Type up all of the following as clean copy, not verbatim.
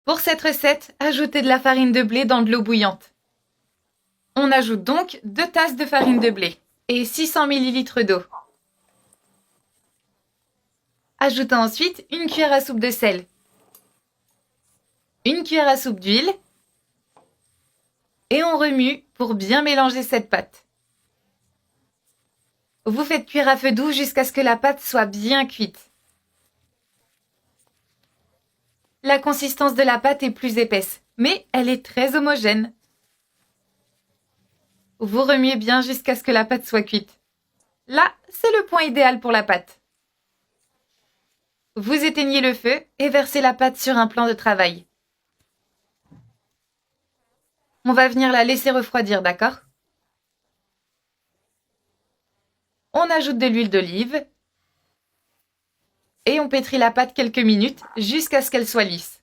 Pour cette recette, ajoutez de la farine de blé dans de l'eau bouillante. On ajoute donc 2 tasses de farine de blé et 600 ml d'eau. Ajoutez ensuite une cuillère à soupe de sel, une cuillère à soupe d'huile et on remue pour bien mélanger cette pâte. Vous faites cuire à feu doux jusqu'à ce que la pâte soit bien cuite. La consistance de la pâte est plus épaisse, mais elle est très homogène. Vous remuez bien jusqu'à ce que la pâte soit cuite. Là, c'est le point idéal pour la pâte. Vous éteignez le feu et versez la pâte sur un plan de travail. On va venir la laisser refroidir, d'accord? On ajoute de l'huile d'olive et on pétrit la pâte quelques minutes jusqu'à ce qu'elle soit lisse.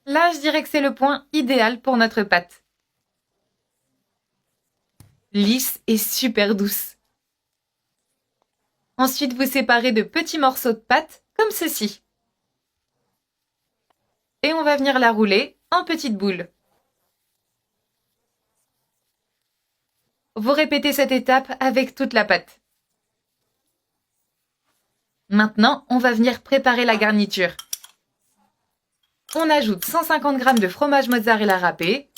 Là, je dirais que c'est le point idéal pour notre pâte. Lisse et super douce. Ensuite, vous séparez de petits morceaux de pâte comme ceci. Et on va venir la rouler en petites boules. Vous répétez cette étape avec toute la pâte. Maintenant, on va venir préparer la garniture. On ajoute 150 g de fromage mozzarella râpé.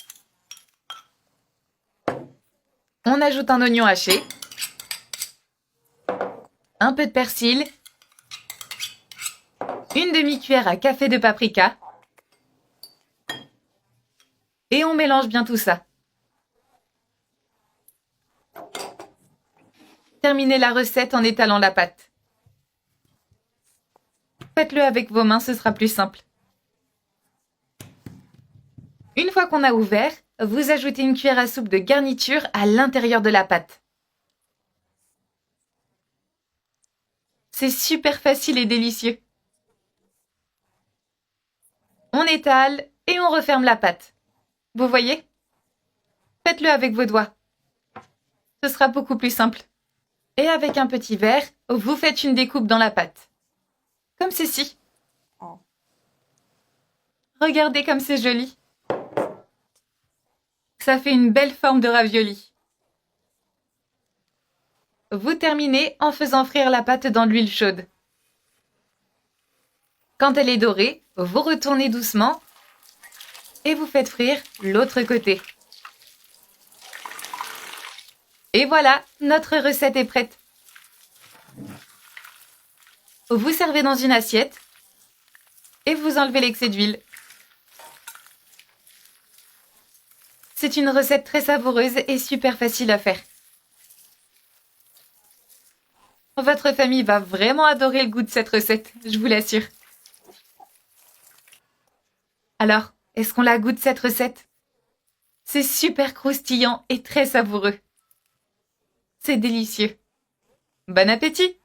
On ajoute un oignon haché, un peu de persil, une demi-cuillère à café de paprika et on mélange bien tout ça. Terminez la recette en étalant la pâte. Faites-le avec vos mains, ce sera plus simple. Une fois qu'on a ouvert, vous ajoutez une cuillère à soupe de garniture à l'intérieur de la pâte. C'est super facile et délicieux. On étale et on referme la pâte. Vous voyez? Faites-le avec vos doigts. Ce sera beaucoup plus simple. Et avec un petit verre, vous faites une découpe dans la pâte. Comme ceci. Regardez comme c'est joli. Ça fait une belle forme de ravioli. Vous terminez en faisant frire la pâte dans l'huile chaude. Quand elle est dorée, vous retournez doucement et vous faites frire l'autre côté. Et voilà, notre recette est prête. Vous servez dans une assiette et vous enlevez l'excès d'huile. C'est une recette très savoureuse et super facile à faire. Votre famille va vraiment adorer le goût de cette recette, je vous l'assure. Alors, est-ce qu'on la goûte cette recette? C'est super croustillant et très savoureux. C'est délicieux. Bon appétit!